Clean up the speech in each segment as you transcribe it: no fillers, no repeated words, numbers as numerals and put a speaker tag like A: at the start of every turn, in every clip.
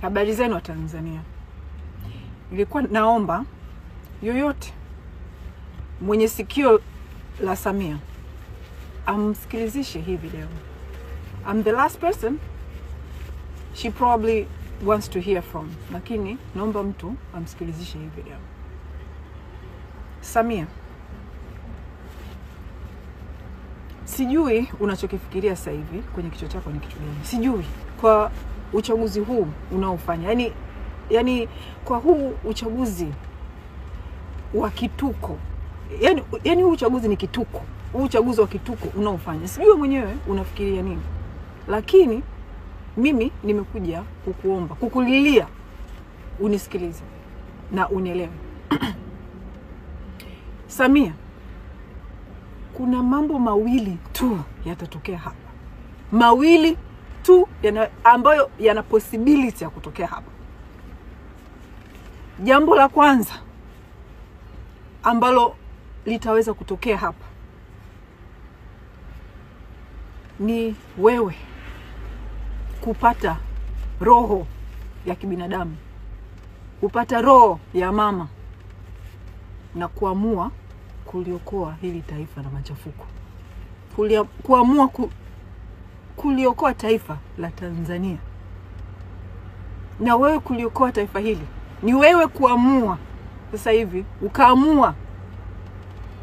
A: Habari zenu wa Tanzania. Nilikuwa naomba yoyote mwenye sikio la Samia amsikilizishe hii video. I'm the last person she probably wants to hear from. Lakini naomba mtu amsikilizishe hii video. Samia, sijui unachokifikiria sasa hivi kwenye kichwa chako ni kitu gani. Sijui kwa uchaguzi huu unaofanya. Yaani kwa huu uchaguzi wa kituko. Yaani huu uchaguzi ni kituko. Huu uchaguzi wa kituko unaofanya. Sijui mwenyewe unafikiria nini. Lakini mimi nimekuja kukuomba, kukulilia unisikilize na unielewe. Samia, kuna mambo mawili tu yatatokea hapa. Mawili tu ambayo yana possibility ya kutokea hapa. Jambo la kwanza ambalo litaweza kutokea hapa ni wewe kupata roho ya kibinadamu, kupata roho ya mama na kuamua kuliokoa hili taifa na machafuko. Kuamua kuliokoa taifa la Tanzania. Na wewe kuliokoa taifa hili ni wewe kuamua sasa hivi, ukaamua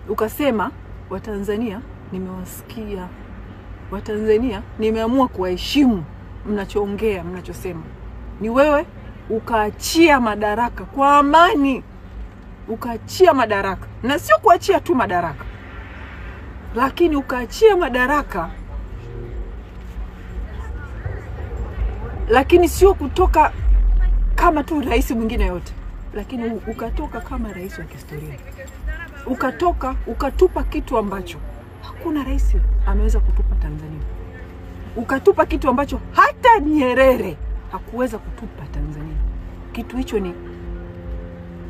A: ukasema, Watanzania nimewasikia, Watanzania nimeamua kuwaheshimu mnachoongea, mnachosema. Ni wewe ukaachia madaraka kwa amani. Ukaachia madaraka, na sio kuachia tu madaraka, lakini ukaachia madaraka, lakini sio kutoka kama tu rais mwingine yote, lakini ukatoka kama rais wa kihistoria. Ukatupa kitu ambacho hakuna rais ameweza kutupa Tanzania. Ukatupa kitu ambacho hata Nyerere hakuweza kutupa Tanzania. Kitu hicho ni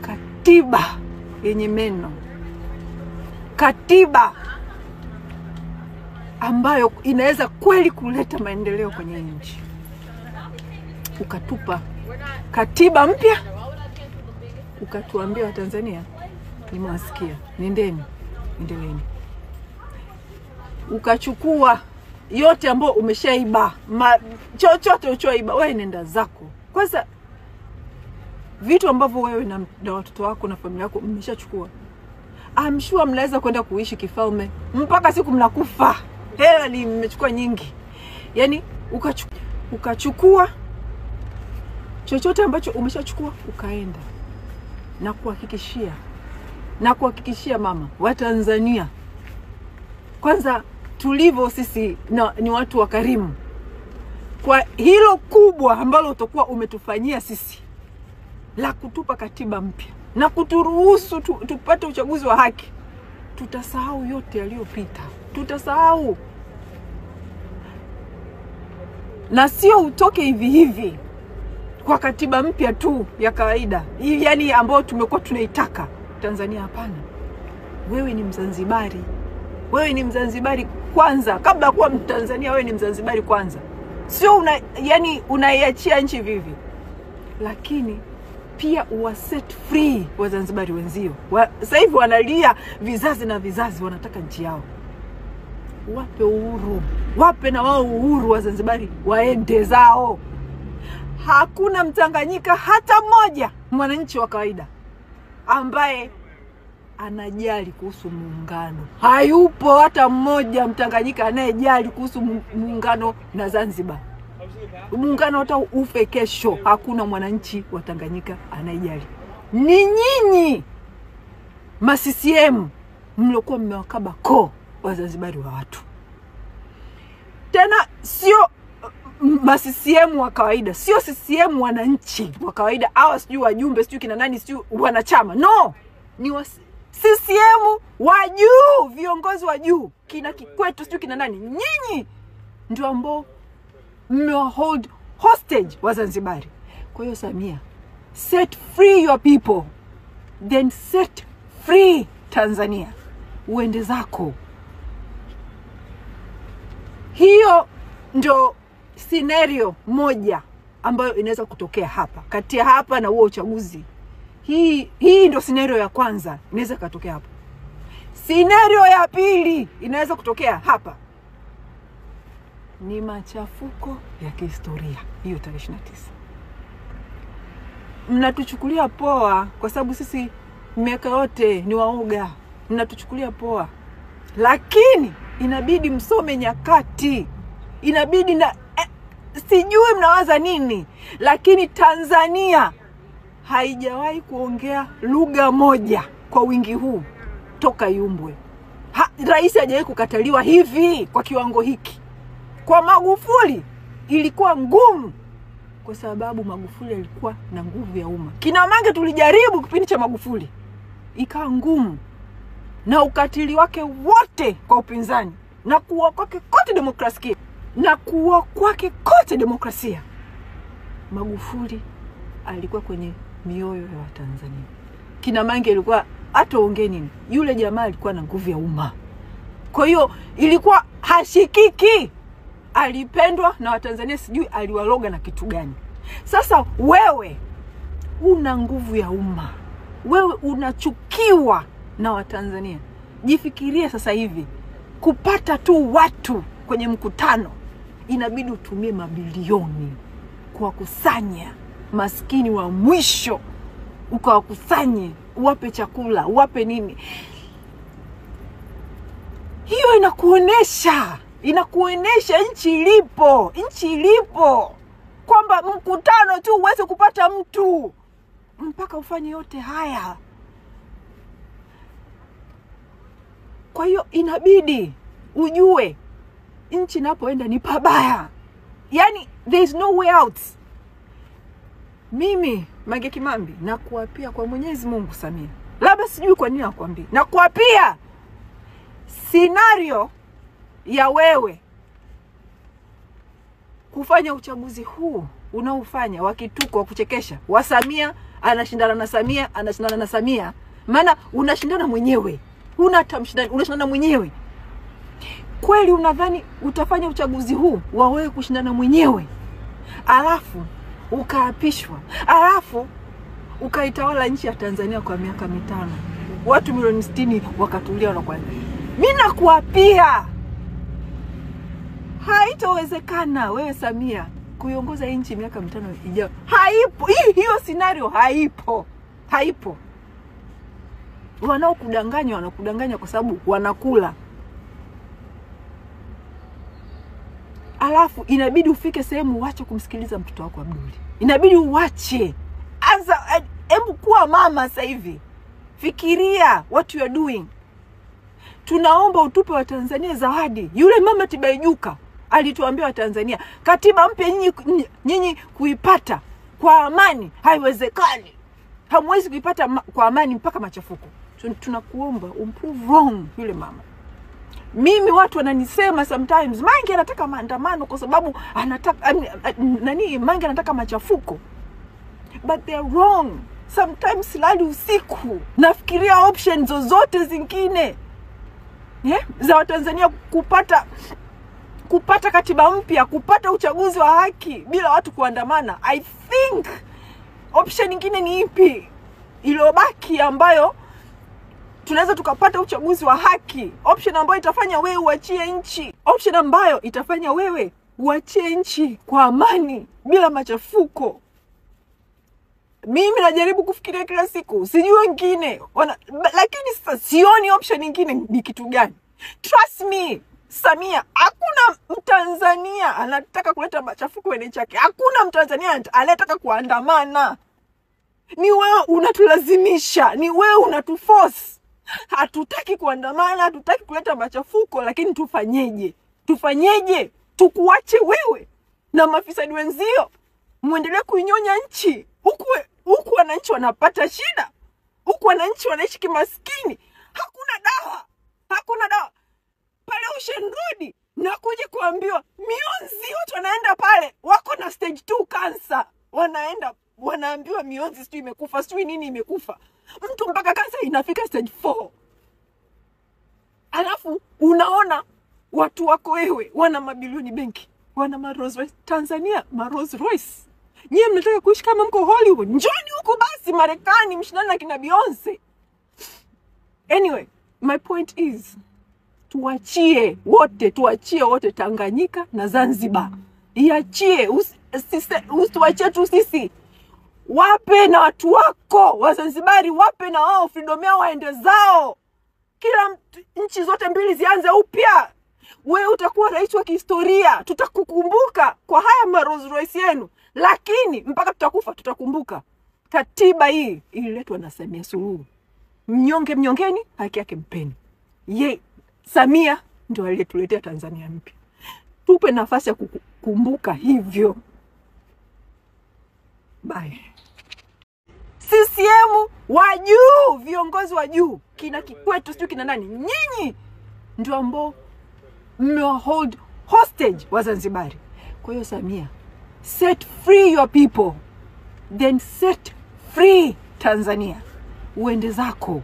A: katiba yenye meno. Katiba ambayo inaweza kweli kuleta maendeleo kwenye nchi. Ukatupa katiba mpya, ukatuambia Watanzania, nimewasikia, nendeni, endeleeni. Ukachukua yote ambao umeshaiba, chochote ulichoiba, wewe nenda zako. Kwanza vitu ambavyo wewe na watoto wako na familia yako mmeshachukua, I'm sure mnaweza kwenda kuishi kifalme mpaka siku mnakufa. Hela ni mmechukua nyingi. Yaani ukachukua chochote ambacho umeshachukua ukaenda. Na kuhakikishia mama wa Tanzania, kwanza tulivyo sisi ni watu wa karimu. Kwa hilo kubwa ambalo utakuwa umetufanyia sisi la kutupa katiba mpya na kuturuhusu tupate uchaguzi wa haki, tutasahau yote yaliyopita. Tutasahau. Na sio utoke hivi hivi kwa katiba mpya tu ya kawaida, yaani ambao tumekuwa tunaitaka Tanzania. Hapana. Wewe ni Mzanzibari. Wewe ni Mzanzibari kwanza. Kabla kuwa Mtanzania, wewe ni Mzanzibari kwanza. Sio unaiachia nchi vivi. Lakini pia uwaset free Wazanzibari wenzio. Sasa hivi wanalia vizazi na vizazi, wanataka nchi yao. Wape uhuru. Wape na wao uhuru Wazanzibari, waende zao. Hakuna Mtanganyika hata mmoja, mwananchi wa kawaida, ambaye anajali kuhusu muungano. Hayupo hata mmoja Mtanganyika anayejali kuhusu muungano na Zanzibar. Muungano hata ufe kesho, hakuna mwananchi wa Tanganyika anayejali. Ni nyinyi ma-CCM mliokuwa mmewakaba ko Wazanzibari wa watu. Tena sio ma-CCM wa kawaida, sio CCM wananchi wa kawaida, hawa sijui wajumbe, sijui kina nani, sijui wanachama. No, ni CCM wa juu, viongozi wa juu, kina Kikwete, sijui kina nani. Nyinyi ndio ambao mmehold hostage Wazanzibari. Kwa hiyo Samia, set free your people, then set free Tanzania. Uende zako. Hiyo ndio scenario moja ambayo inaweza kutokea hapa. Kati ya hapa na huo uchaguzi. Hii ndio scenario ya kwanza inaweza kutokea hapa. Scenario ya pili inaweza kutokea hapa. Ni machafuko ya kihistoria hiyo tarehe 29. Mnatuchukulia poa kwa sababu sisi miaka yote ni waoga. Mnatuchukulia poa. Lakini inabidi msome nyakati. Inabidi sijui mnawaza nini, lakini Tanzania haijawahi kuongea lugha moja kwa wingi huu toka iumbwe. Rais hajawahi kukataliwa hivi kwa kiwango hiki. Kwa Magufuli ilikuwa ngumu kwa sababu Magufuli alikuwa na nguvu ya umma. Kina Mange tulijaribu kipindi cha Magufuli, ikawa ngumu. Na ukatili wake wote kwa upinzani, na kuwa kwake kote demokrasia, Magufuli alikuwa kwenye mioyo ya Watanzania. Kina Mange ilikuwa hata ongea nini, yule jamaa alikuwa na nguvu ya umma. Kwa hiyo ilikuwa hashikiki. Alipendwa na Watanzania, sijui aliwaloga na kitu gani. Sasa wewe una nguvu ya umma, wewe unachukiwa na Watanzania. Jifikirie sasa hivi, kupata tu watu kwenye mkutano inabidi utumie mabilioni kuwakusanya maskini wa mwisho, ukawakusanye, uwape chakula, uwape nini. Hiyo inakuonesha nchi ilipo, kwamba mkutano tu uweze kupata mtu mpaka ufanye yote haya. Kwa hiyo inabidi ujue nchi inapoenda ni pabaya. Yani there is no way out. Mimi Mange Kimambi nakuapia kwa Mwenyezi Mungu Samia, labda sijui kwa nini nakwambia, nakuapia scenario ya wewe kufanya uchaguzi huu unaofanya wakituko wa kuchekesha, wa Samia anashindana na Samia, maana unashindana mwenyewe, huna tamshindani, unashindana mwenyewe. Kweli unadhani utafanya uchaguzi huu wa wewe kushindana mwenyewe, alafu ukaapishwa, alafu ukaitawala nchi ya Tanzania kwa miaka 5, watu milioni 60 wakatulia na kwa mimi nakuapia haitowezekana wewe Samia kuiongoza nchi miaka 5 ijayo. Haipo. Hiyo scenario haipo. Wanakudanganya kwa sababu wanakula. Alafu inabidi ufike sehemu uache kumsikiliza mtoto wako Abduli. Inabidi uache. Hebu kuwa mama sasa hivi. Fikiria what you are doing. Tunaomba utupe wa Tanzania zawadi. Yule mama Tibaijuka alituambia wa Tanzania, katiba mpya nyinyi kuipata kwa amani haiwezekani. Hamwezi kuipata kwa amani mpaka machafuko. Tunakuomba umprove wrong yule mama. Mimi watu wananisema sometimes Mange anataka maandamano kwa sababu anataka Mange anataka machafuko. But they're wrong. Sometimes lali usiku nafikiria options zozote zingine za Watanzania kupata katiba mpya, kupata uchaguzi wa haki bila watu kuandamana. I think option nyingine ni ipi iliyobaki ambayo tunaweza tukapata uchaguzi wa haki? Option ambayo itafanya wewe uachie nchi, option ambayo itafanya wewe uachie nchi kwa amani bila machafuko. Mimi najaribu kufikiria kila siku, sijui wengine lakini sasa sioni option nyingine ni kitu gani. Trust me, Samia, hakuna Mtanzania anataka kuleta machafuko kwenye nchi yake. Hakuna Mtanzania anataka kuandamana. Ni wewe unatulazimisha, ni wewe unatuforce. Hatutaki kuandamana, hatutaki kuleta machafuko, lakini tufanyeje? Tukuache wewe na mafisadi wenzio muendelee kuinyonya nchi? Huku wananchi wanapata shida, huku wananchi wanaishi kimaskini. Hakuna dawa. Pale Ocean Road na kuja kuambiwa mionzi, watu wanaenda pale wako na stage 2 cancer, wanaambiwa mionzi sijui imekufa, sijui nini imekufa. Mtu mpaka cancer inafika stage 4. Alafu unaona watu wako wewe wana mabilioni benki, wana Rolls Royce. Tanzania Rolls Royce Nyie mnataka kuishi kama mko Hollywood, njoni huko basi Marekani mshindane na kina Beyonce. Anyway, my point is, tuachie wote Tanganyika na Zanzibar. Iachie, usituachie tu sisi. Wape na watu wako Wazanzibari, wape na wao freedom yao waende zao. Kila nchi zote mbili zianze upya. Wewe utakuwa rais wa kihistoria, tutakukumbuka kwa haya Rolls Royce yenu, lakini mpaka tutakufa tutakumbuka. Katiba hii ililetwa na Samia Suluhu. Mnyonge mnyongeni, haki yake mpeni. Samia ndio aliyetuletea Tanzania mpya. Tupe nafasi ya kukumbuka hivyo. Bye. CCM wajuu, viongozi wajuu, kina Kikwete sio kina nani, nyinyi ndio ambao hold hostage Wazanzibari. Kwa hiyo Samia, set free your people, then set free Tanzania, uende zako.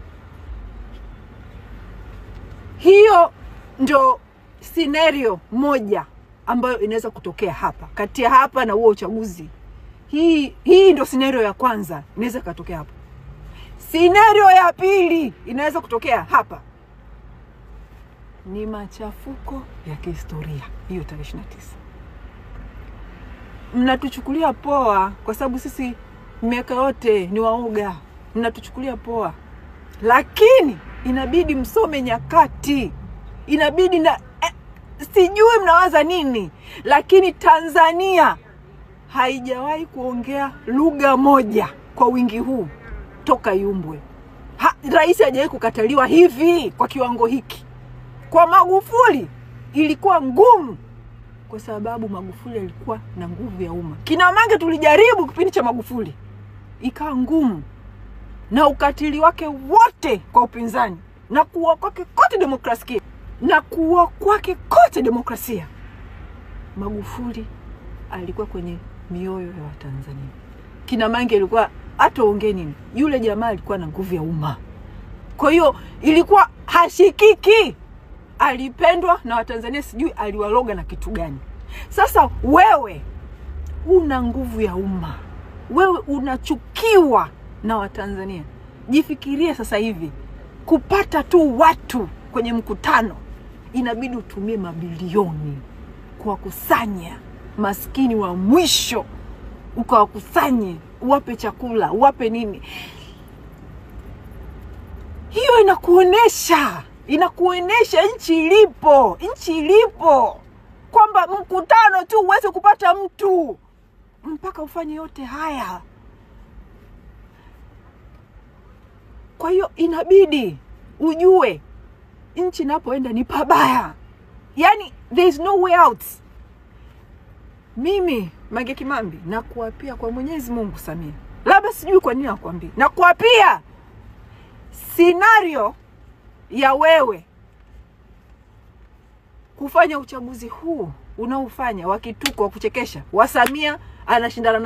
A: Hiyo ndio scenario moja ambayo inaweza kutokea hapa, kati ya hapa na huo uchaguzi. Hii ndio scenario ya kwanza inaweza kutokea hapa. Scenario ya pili inaweza kutokea hapa ni machafuko ya kihistoria, hiyo tarehe 29. Mnatuchukulia poa kwa sababu sisi miaka yote ni waoga. Mnatuchukulia poa. Lakini inabidi msome nyakati. Inabidi na sijui mnawaza nini, lakini Tanzania haijawahi kuongea lugha moja kwa wingi huu toka iumbwe. Rais hajawahi kukataliwa hivi kwa kiwango hiki. Kwa Magufuli ilikuwa ngumu kwa sababu Magufuli alikuwa na nguvu ya umma. Kina Mange tulijaribu kipindi cha Magufuli, ikawa ngumu. Na ukatili wake wote kwa upinzani, na kuwa kwake kote demokrasia, Magufuli alikuwa kwenye mioyo ya Watanzania. Kina Mange alikuwa hata ongea nini, yule jamaa alikuwa na nguvu ya umma. Kwa hiyo ilikuwa hashikiki. Alipendwa na Watanzania, sijui aliwaloga na kitu gani. Sasa wewe una nguvu ya umma, wewe unachukiwa na Watanzania. Jifikirie sasa hivi, kupata tu watu kwenye mkutano inabidi utumie mabilioni kuwakusanya maskini wa mwisho, ukawakusanye, uwape chakula, uwape nini. Hiyo inakuonesha nchi ilipo, kwamba mkutano tu uweze kupata mtu mpaka ufanye yote haya. Kwa hiyo inabidi ujue nchi napoenda ni pabaya. Yani there is no way out. Mimi Mange Kimambi nakuapia kwa Mwenyezi Mungu, Samia, labda sijui kwa nini nakwambia, nakuapia scenario ya wewe kufanya uchaguzi huu unaofanya wakituko wa kuchekesha, wa Samia anashindana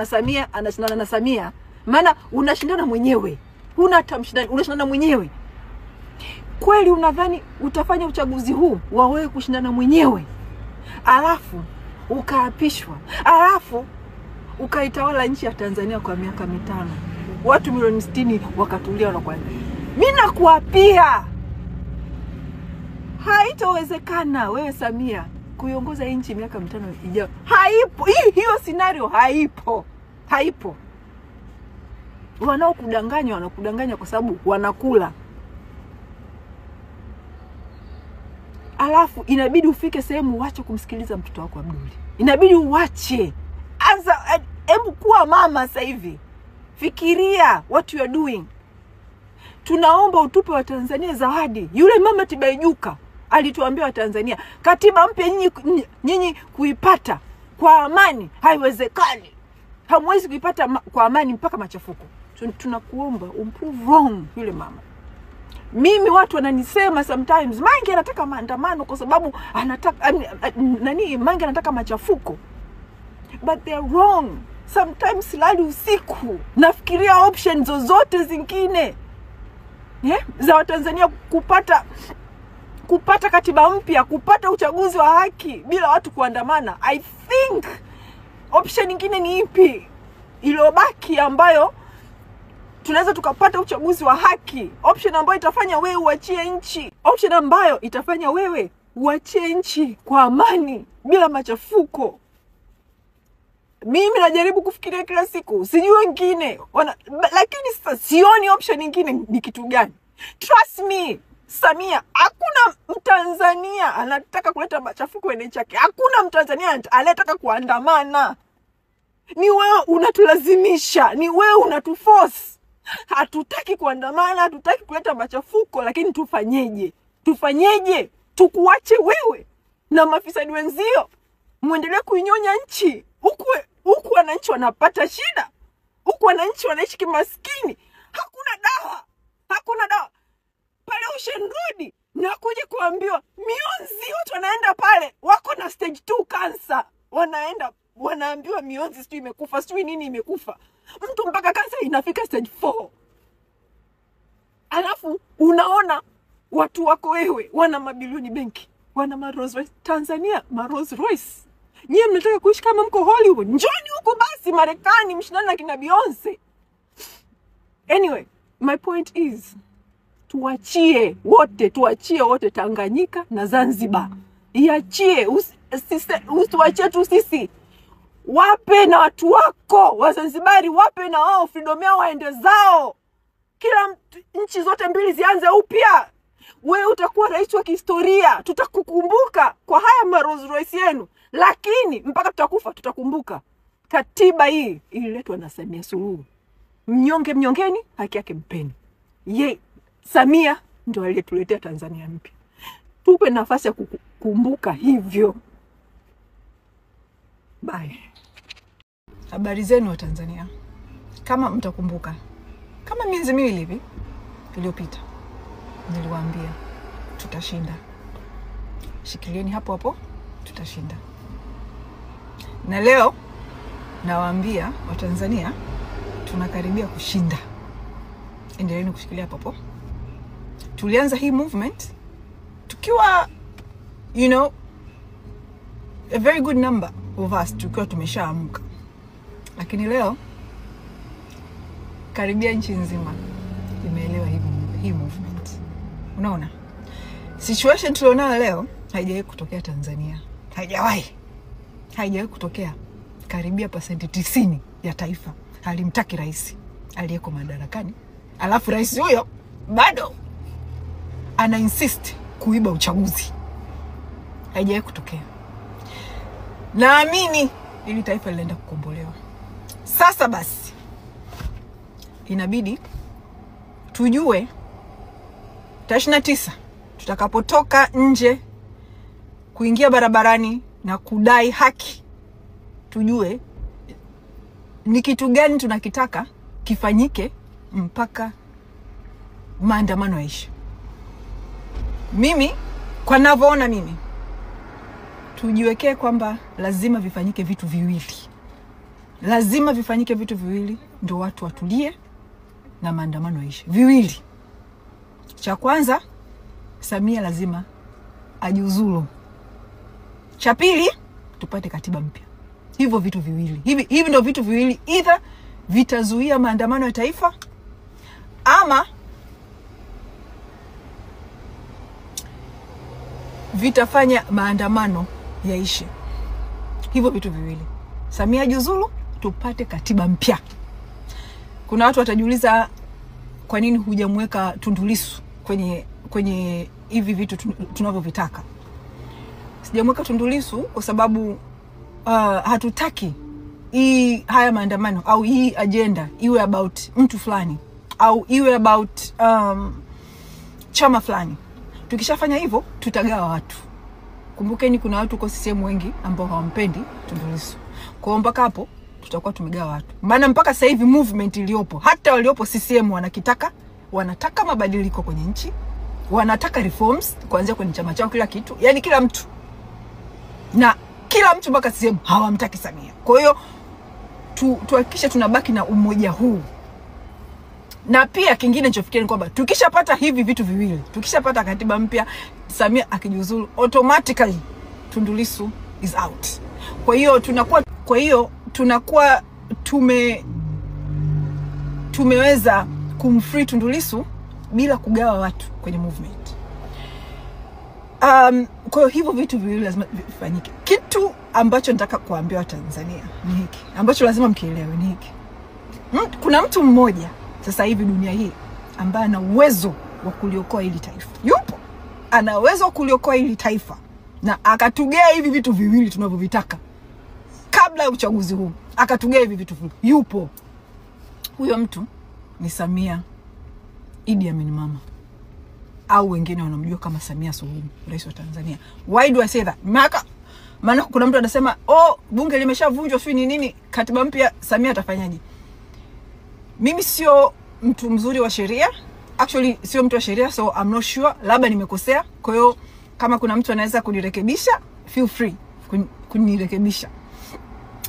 A: na Samia, maana unashindana mwenyewe, huna tamshindani, unashindana mwenyewe. Kweli unadhani utafanya uchaguzi huu wa wewe kushindana mwenyewe, alafu ukaapishwa, alafu ukaitawala nchi ya Tanzania kwa miaka 5, watu milioni 60 wakatulia na kwani? Mimi nakuapia haitawezekana wewe Samia kuiongoza nchi miaka 5 ijayo. Haipo. Hiyo scenario haipo. Wanakudanganya kwa sababu wanakula. Alafu inabidi ufike sehemu uache kumsikiliza mtoto wako Abduli. Inabidi uache. Anza, hebu kuwa mama sasa hivi. Fikiria what you are doing. Tunaomba utupe wa Tanzania zawadi. Yule mama Tibaijuka alituambia wa Tanzania, katiba mpya nyinyi kuipata kwa amani haiwezekani. Hamwezi kuipata kwa amani mpaka machafuko. Tunakuomba umprove wrong yule mama. Mimi watu wananisema sometimes Mange anataka maandamano kwa sababu anataka Mange anataka machafuko. But they're wrong. Sometimes silali usiku nafikiria options zozote zingine za Watanzania kupata katiba mpya, kupata uchaguzi wa haki bila watu kuandamana. I think option nyingine ni ipi? iliyobaki ambayo tunaweza tukapata uchaguzi wa haki, option ambayo itafanya wewe uachie nchi, option ambayo itafanya wewe uachie nchi kwa amani bila machafuko. Mimi najaribu kufikiria kila siku, sijui wengine lakini sasa sioni option nyingine ni kitu gani. Trust me, Samia, hakuna Mtanzania anataka kuleta machafuko kwenye nchi yake. Hakuna Mtanzania anataka kuandamana. Ni wewe unatulazimisha, ni wewe unatuforce. Hatutaki kuandamana, hatutaki kuleta machafuko, lakini tufanyeje? Tufanyeje? Tukuache wewe na mafisadi wenzio muendelee kuinyonya nchi? Huku wananchi wanapata shida. Huku wananchi wanaishi kimaskini. Hakuna dawa. Hakuna dawa. Pale Ocean Road na kuja kuambiwa mionzi, watu wanaenda pale wako na stage 2 cancer. Wanaambiwa mionzi sijui imekufa, sijui nini imekufa. Mtu mpaka cancer inafika stage 4. Alafu unaona watu wako wewe wana mabilioni benki, wana ma Rolls Royce. Tanzania ma Rolls Royce. Nyie mnataka kuishi kama mko Hollywood? Njoni huko basi Marekani mshindane na kina Beyonce. Anyway, my point is tuachie wote Tanganyika na Zanzibar. Iachie, usiwachie tu sisi. Wape na watu wako Wazanzibari, wape na wao freedom yao waende zao. Kila nchi zote mbili zianze upya. Wewe utakuwa rais wa kihistoria. Tutakukumbuka kwa haya ma Rolls Royce yenu. Lakini mpaka tutakufa tutakumbuka. Katiba hii ililetwa na Samia Suluhu. Mnyonge mnyongeni, haki yake mpeni. Samia ndio aliyetuletea Tanzania mpya. Tupe nafasi ya kukumbuka hivyo. Bye. Habari zenu wa Tanzania. Kama mtakumbuka, kama miezi miwili hivi iliyopita niliwaambia tutashinda. Shikilieni hapo hapo, tutashinda. Na leo nawaambia wa Tanzania tunakaribia kushinda. Endeleeni kushikilia hapo hapo. Tulianza hii movement tukiwa a very good number of us, tukiwa tumeshaamka. Lakini leo karibia nchi nzima imeelewa hii movement. Unaona? Situation tulionayo leo haijawahi kutokea Tanzania. Haijawahi kutokea. Karibia pasenti 90 ya taifa halimtaki rais aliyeko madarakani. Alafu rais huyo bado ana insist kuiba uchaguzi. Haijawahi kutokea. Naamini ili taifa linaenda kukombolewa. Sasa basi inabidi tujue 29 tutakapotoka nje kuingia barabarani na kudai haki, tujue ni kitu gani tunakitaka kifanyike mpaka maandamano yaishe. Mimi kwa ninavyoona mimi, tujiwekee kwamba lazima vifanyike vitu viwili. Lazima vifanyike vitu viwili ndio watu watulie na maandamano yaishe. Viwili. Cha kwanza, Samia lazima ajiuzulu. Cha pili, tupate katiba mpya. Hivyo vitu viwili. Hivi ndio vitu viwili, either vitazuia maandamano ya taifa ama vitafanya maandamano yaishe. Hivyo vitu viwili. Samia ajiuzulu, tupate katiba mpya. Kuna watu watajiuliza kwa nini hujamweka Tundu Lissu kwenye hivi vitu tunavyovitaka. Sijamweka Tundu Lissu kwa sababu hatutaki haya maandamano au hii agenda iwe about mtu fulani au iwe about chama fulani. Tukishafanya hivyo tutagawa watu. Kumbukeni kuna watu kwa CCM wengi ambao hawampendi Tundu Lissu. Kwa mpaka hapo tutakuwa tumegawa watu. Maana mpaka sasa hivi movement iliyopo, hata waliopo CCM wanataka mabadiliko kwenye nchi, wanataka reforms kuanzia kwenye chama chao, kila kitu. Yaani kila mtu. Na kila mtu mpaka CCM hawamtaki Samia. Kwa hiyo tuhakikishe tunabaki na umoja huu. Na pia kingine nilichofikiria ni kwamba tukishapata hivi vitu viwili, tukishapata katiba mpya, Samia akijiuzulu, automatically Tundu Lissu is out. Kwa hiyo tunakuwa tumeweza kumfree Tundu Lissu bila kugawa watu kwenye movement. Kwa hivyo vitu viwili lazima vifanyike. Kitu ambacho nataka kuambia Tanzania ni hiki, ambacho lazima mkielewe ni hiki. Kuna mtu mmoja sasa hivi dunia hii ambaye ana uwezo wa kuliokoa hili taifa. Yupo. Ana uwezo wa kuliokoa hili taifa na akatugea hivi vitu viwili tunavyovitaka. Kabla ya uchaguzi huu akatugea hivi vitu viwili. Yupo. Huyo mtu ni Samia Idi Amin Mama, au wengine wanamjua kama Samia Suluhu, rais wa Tanzania. Why do I say that? Maana kuna mtu anasema, bunge limeshavunjwa sio nini, katiba mpya Samia atafanyaje? Mimi sio mtu mzuri wa sheria. Actually sio mtu wa sheria, so I'm not sure, labda nimekosea. Kwa hiyo kama kuna mtu anaweza kunirekebisha, feel free kunirekebisha.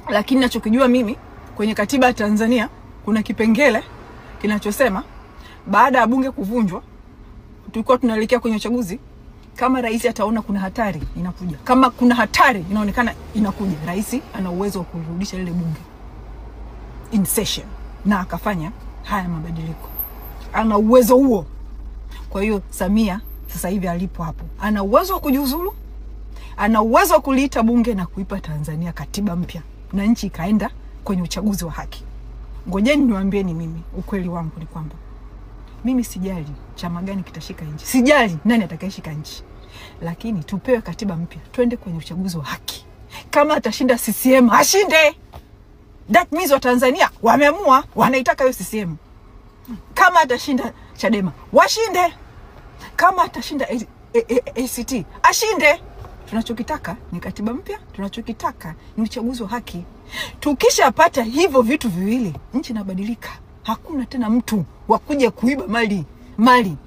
A: Lakini ninachokijua mimi, kwenye katiba ya Tanzania kuna kipengele kinachosema baada ya bunge kuvunjwa, tulikuwa tunaelekea kwenye uchaguzi, kama rais ataona kuna hatari inakuja, kama kuna hatari inaonekana inakuja, rais ana uwezo wa kurudisha lile bunge in session, na akafanya haya mabadiliko. Ana uwezo huo. Kwa hiyo Samia sasa hivi alipo hapo, ana uwezo wa kujiuzulu, ana uwezo wa kuliita bunge na kuipa Tanzania katiba mpya na nchi ikaenda kwenye uchaguzi wa haki. Ngojeni niwaambieni mimi, ukweli wangu ni kwamba mimi sijali chama gani kitashika nchi, sijali nani atakayeshika nchi, lakini tupewe katiba mpya, twende kwenye uchaguzi wa haki. Kama atashinda CCM, ashinde. That means wa Tanzania wameamua wanaitaka hiyo CCM. Kama atashinda Chadema, washinde. Kama atashinda ACT, ashinde. Tunachokitaka ni katiba mpya, tunachokitaka ni uchaguzi wa haki. Tukishapata hivyo vitu viwili, nchi inabadilika. Hakuna tena mtu wa kuja kuiba mali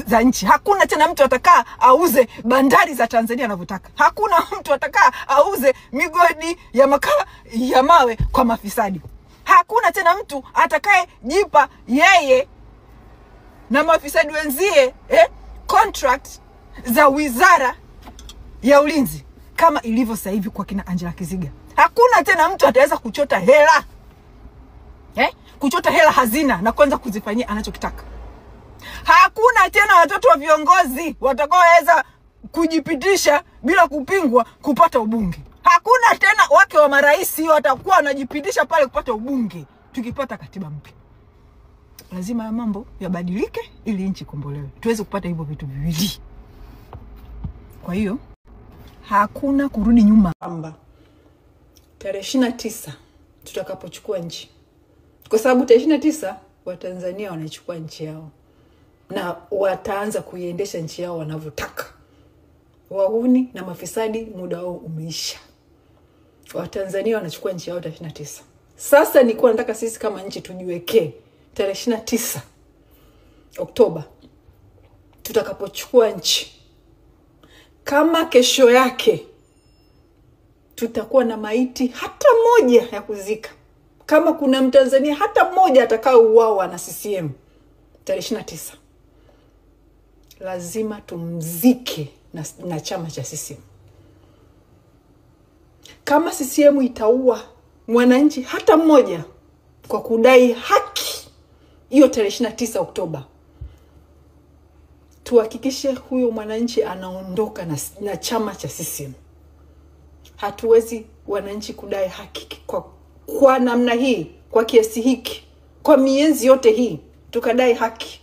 A: za nchi. Hakuna tena mtu atakaa auze bandari za Tanzania anavyotaka. Hakuna mtu atakaa auze migodi ya makaa ya mawe kwa mafisadi. Hakuna tena mtu atakaye jipa yeye na mafisadi wenzie contract za Wizara ya Ulinzi kama ilivyo sasa hivi kwa kina Angela Kiziga. Hakuna tena mtu ataweza kuchota hela kuchota hela hazina na kwanza kuzifanyia anachokitaka. Hakuna tena watoto wa viongozi watakaoweza kujipitisha bila kupingwa kupata ubunge. Hakuna tena wake wa marais watakuwa wanajipitisha pale kupata ubunge. Tukipata katiba mpya, lazima ya mambo yabadilike ili nchi ikombolewe, tuweze kupata hivyo vitu viwili. Kwa hiyo hakuna kurudi nyuma. Tarehe 29 tutakapochukua nchi, kwa sababu tarehe 29 Watanzania wanachukua nchi yao na wataanza kuiendesha nchi yao wanavyotaka. Wahuni na mafisadi muda wao umeisha. Watanzania wanachukua nchi yao tarehe 29. Sasa nilikuwa nataka sisi kama nchi tujiwekee tarehe 29 Oktoba tutakapochukua nchi, kama kesho yake tutakuwa na maiti hata moja ya kuzika, kama kuna Mtanzania hata mmoja atakayeuawa na CCM tarehe 29, lazima tumzike na chama cha CCM. Kama CCM itaua mwananchi hata mmoja kwa kudai haki, hiyo tarehe 29 Oktoba, tuhakikishe huyo mwananchi anaondoka na chama cha CCM. Hatuwezi wananchi kudai haki kwa namna hii, kwa kiasi hiki, kwa miezi yote hii tukadai haki,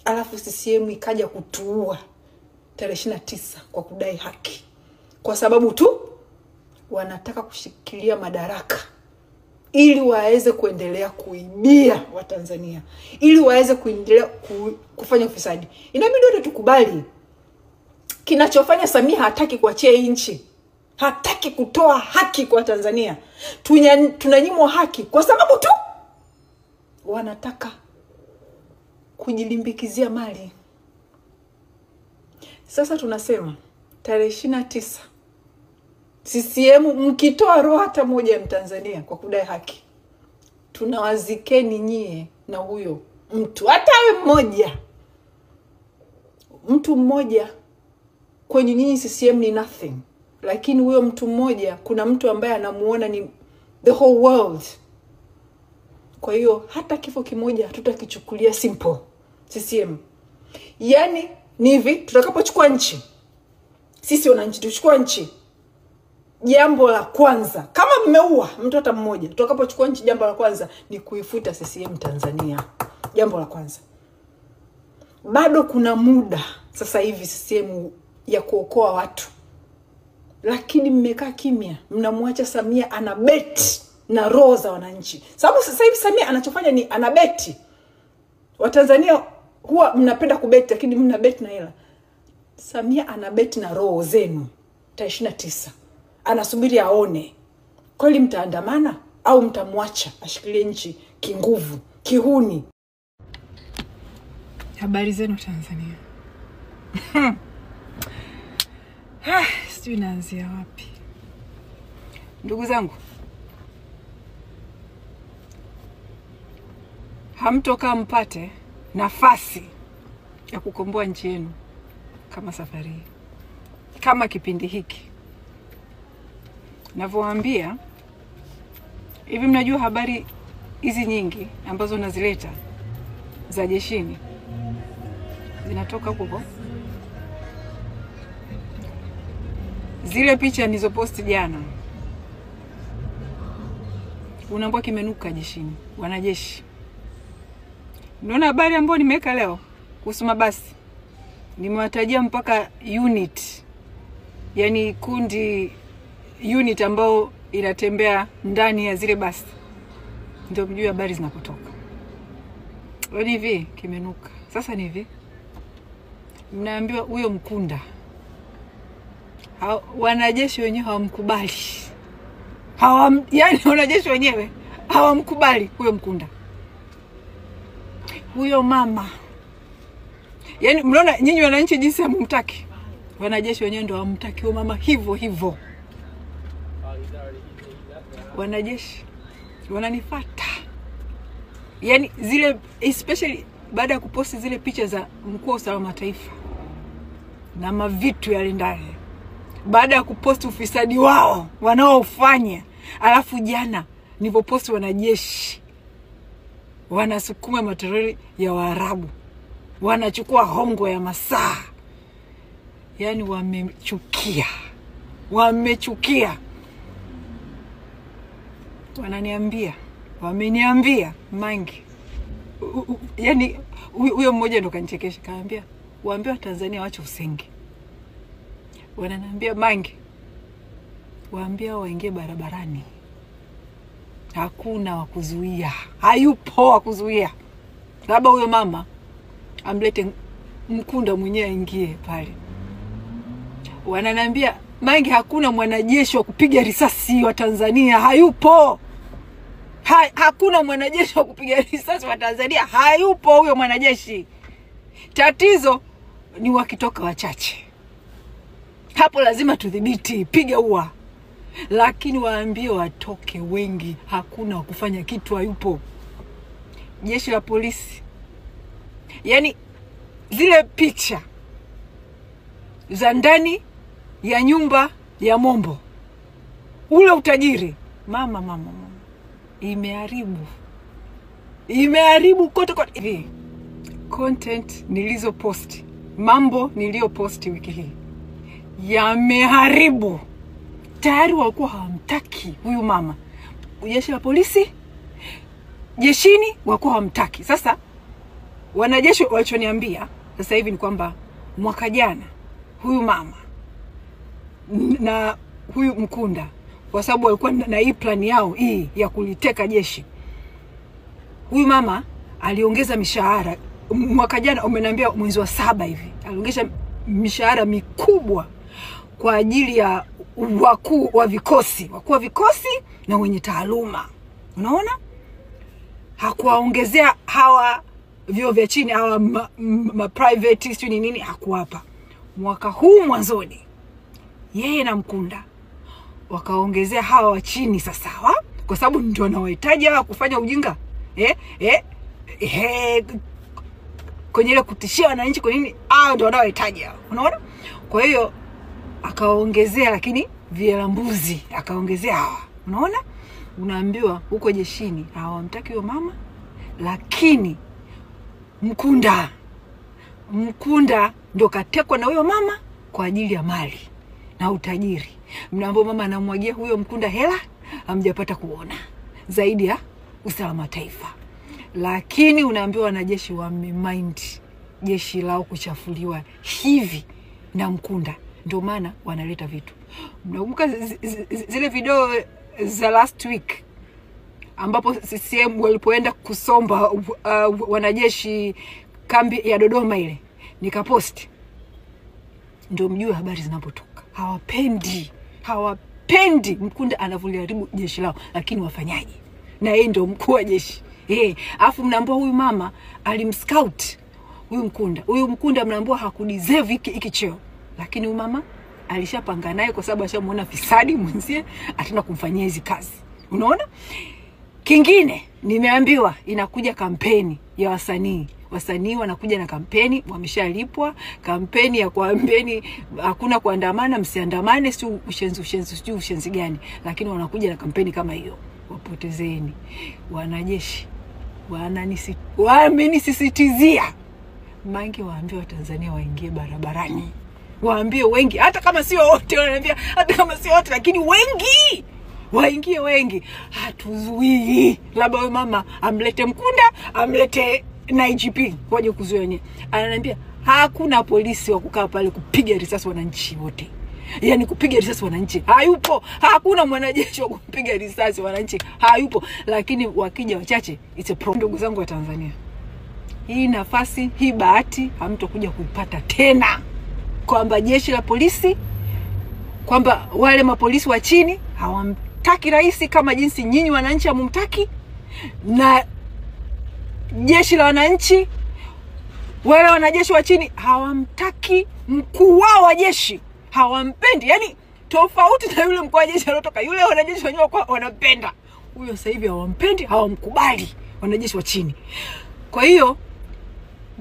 A: alafu CCM ikaja kutuua tarehe 29 kwa kudai haki, kwa sababu tu wanataka kushikilia madaraka ili waweze kuendelea kuibia Watanzania, ili waweze kuendelea kufanya ufisadi. Inabidi wote tukubali kinachofanya Samia hataki kuachia nchi. Hataki kutoa haki kwa Tanzania. Tunanyimwa haki kwa sababu tu wanataka kujilimbikizia mali. Sasa tunasema tarehe 29 CCM mkitoa roho hata moja ya Mtanzania kwa kudai haki, tunawazikeni nyie na huyo mtu, hata awe mmoja. Mtu mmoja kwenye nyinyi CCM ni nothing, lakini huyo mtu mmoja, kuna mtu ambaye anamuona ni the whole world. Kwa hiyo hata kifo kimoja hatutakichukulia simple CCM. Yani ni hivi, tutakapochukua nchi, sisi wananchi tuchukua nchi, jambo la kwanza, kama mmeua mtu hata mmoja, tutakapochukua nchi, jambo la kwanza ni kuifuta CCM Tanzania. Jambo la kwanza. Bado kuna muda sasa hivi CCM ya kuokoa watu, lakini mmekaa kimya, mnamwacha Samia anabeti na roho za wananchi. Sababu sasa hivi Samia anachofanya ni anabeti. Watanzania huwa mnapenda kubeti, lakini mnabeti na hela. Samia anabeti na roho zenu. 29 anasubiri aone kweli mtaandamana au mtamwacha ashikilie nchi kinguvu, kihuni. Habari zenu Tanzania. Sijui naanzia wapi. Ndugu zangu, hamtoka mpate nafasi ya kukomboa nchi yenu kama safari hii, kama kipindi hiki. Navyowaambia hivi, mnajua habari hizi nyingi ambazo nazileta za jeshini zinatoka huko. Zile picha nilizoposti jana, unaambia kimenuka jeshini, wanajeshi. Unaona habari ambayo nimeweka leo kuhusu mabasi, nimewatajia mpaka unit, yani kundi unit ambao inatembea ndani ya zile basi, ndio mjue habari zinapotoka. Wadi hivi kimenuka. Sasa ni hivi, mnaambiwa huyo Mkunda, wanajeshi wenyewe hawamkubali. Yani wanajeshi wenyewe hawamkubali huyo Mkunda, huyo mama. Yani mnaona nyinyi wananchi jinsi hamtaki, wanajeshi wenyewe ndio hawamtaki huyo mama hivyo hivyo. Wanajeshi wananifuata. Yani zile, especially baada ya kuposti zile picha za mkuu wa usalama taifa na mavitu yale ndani, baada ya kuposti ufisadi wao wanaofanya, alafu jana nilipoposti wanajeshi wanasukuma matoroli ya Waarabu, wanachukua hongo ya masaa. Yani wamechukia. Wameniambia Mangi, yani huyo mmoja ndo kanichekesha, kaambia waambie Watanzania waache usenge. Wananiambia Mangi, waambie waingie barabarani, hakuna wakuzuia, hayupo wakuzuia. Labda huyo mama amlete Mkunda mwenyewe aingie pale. Wananiambia Mangi, hakuna mwanajeshi wa kupiga risasi wa Tanzania, hayupo. Hakuna mwanajeshi wa kupiga risasi wa Tanzania, hayupo huyo mwanajeshi. Tatizo ni wakitoka wachache, hapo lazima tudhibiti, piga ua. Lakini waambie watoke wengi, hakuna kufanya kitu, hayupo. Jeshi la polisi, yani zile picha za ndani ya nyumba ya Mombo, ule utajiri, mama imeharibu kote. Hivi content nilizo posti, mambo nilio posti wiki hii yameharibu. Tayari walikuwa hawamtaki huyu mama. Jeshi la polisi, jeshini walikuwa hawamtaki. Sasa wanajeshi walichoniambia sasa hivi ni kwamba mwaka jana huyu mama na huyu Mkunda, kwa sababu walikuwa na hii plan yao hii ya kuliteka jeshi, huyu mama aliongeza mishahara mwaka jana. Umeniambia mwezi wa 7 hivi aliongeza mishahara mikubwa kwa ajili ya wakuu wa vikosi na wenye taaluma. Unaona? Hakuwaongezea hawa vyo vya chini, hawa private student nini, hakuwapa. Mwaka huu mwanzoni yeye na Mkunda wakaongezea hawa wa chini sasa, kwa sababu ndio wanahitaji hawa kufanya ujinga. Kwenye ile kutishia wananchi kwa nini, ndio wanahitaji hawa. Unaona? Kwa hiyo akaongezea, lakini vielambuzi akaongezea hawa. Unaona? unaambiwa huko jeshini hawamtaki huyo mama, lakini Mkunda ndo katekwa na huyo mama kwa ajili ya mali na utajiri. Mnaambiwa mama anamwagia huyo Mkunda hela, hamjapata kuona, zaidi ya usalama taifa. Lakini unaambiwa wanajeshi wamemind jeshi lao kuchafuliwa hivi na Mkunda, ndio maana wanaleta vitu. Mnakumbuka zile video za last week ambapo CCM walipoenda kusomba wanajeshi kambi ya Dodoma ile, nikapost, ndio mjue habari zinapotoka. Hawapendi Mkunda anavyoliharibu jeshi lao, lakini wafanyaje? Na yeye ndio mkuu wa jeshi. Afu mnaambiwa huyu mama alimscout huyu Mkunda mnaambiwa hakudeserve hiki cheo, lakini huyu mama alishapanga naye kwa sababu ashamuona fisadi mwenzie atenda kumfanyia hizi kazi. Unaona? Kingine nimeambiwa inakuja kampeni ya wasanii wanakuja na kampeni, wameshalipwa kampeni ya kuambeni hakuna kuandamana, msiandamane, si ushenzi gani, lakini wanakuja na kampeni kama hiyo. Wapotezeni wanajeshi, wamenisisitizia Mange waambie Watanzania waingie barabarani, waambie wengi, hata kama sio wote, wanaambia hata kama sio wote, lakini wengi waingie, wengi. Hatuzuii labda wewe mama amlete Mkunda, amlete na IGP waje kuzuia wenyewe. Ananiambia hakuna polisi wa kukaa pale kupiga risasi wananchi wote. Yaani kupiga risasi wananchi hayupo. Hakuna mwanajeshi wa kupiga risasi wananchi hayupo. Lakini wakija wachache, it's a problem. Ndugu zangu wa Tanzania, hii nafasi, hii bahati hamtokuja kuipata tena, kwamba jeshi la polisi, kwamba wale mapolisi wa chini hawamtaki rais kama jinsi nyinyi wananchi hamumtaki, na jeshi la wananchi, wale wanajeshi wa chini hawamtaki mkuu wao wa jeshi, hawampendi. Yani tofauti na yule mkuu wa jeshi aliyotoka, yule wanajeshi wenyewe wanampenda, huyo sasa hivi hawampendi, hawamkubali wanajeshi wa chini. Kwa hiyo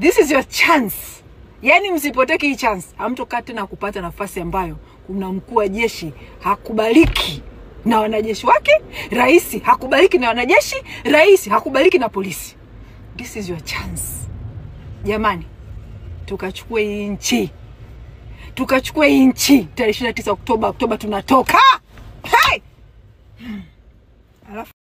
A: this is your chance. Yani msipoteke hii chance. Hamtokaa tena kupata nafasi ambayo kuna mkuu wa jeshi hakubaliki na wanajeshi wake, rais hakubaliki na wanajeshi, rais hakubaliki na polisi. This is your chance. Jamani, tukachukue hii nchi. Tukachukue hii nchi. Tarehe 29 Oktoba tunatoka. Hey! Alafu